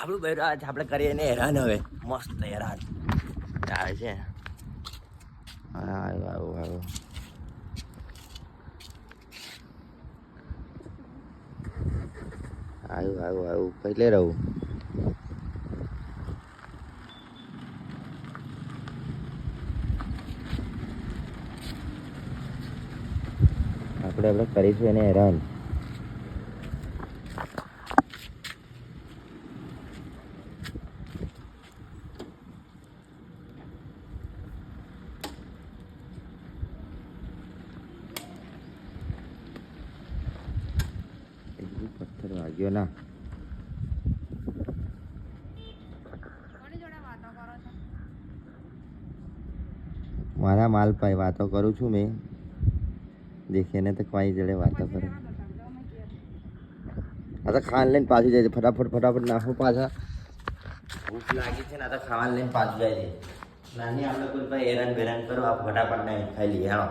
આપણું બૈરું આવે છે, આપણે કરીએ ને હેરાન. હવે મસ્ત હેરાન આવે છે. આવ્યું આવ્યું આવ્યું. આવ્યું આવ્યું આવ્યું પહેલે રહું. આપણે કરીશું એને હેરાન. પથ્થર વાગ્યો ના. મારા માલ પાઈ વાતો કરું છું મેં. દેખીને તો કોઈ જડે વાતો કરે. આ તો ખાવાનું લઈને પાછું જાય છે. ફટાફટ નાખો પાછા. ભૂખ લાગી છે ને આ તો ખાવાનું લઈને પાછું જાય છે. નાની આપણે કોઈ ભાઈ હેરાન બેરાન કરો, આ ફટાફટ ના ખાઈ લઈએ. હા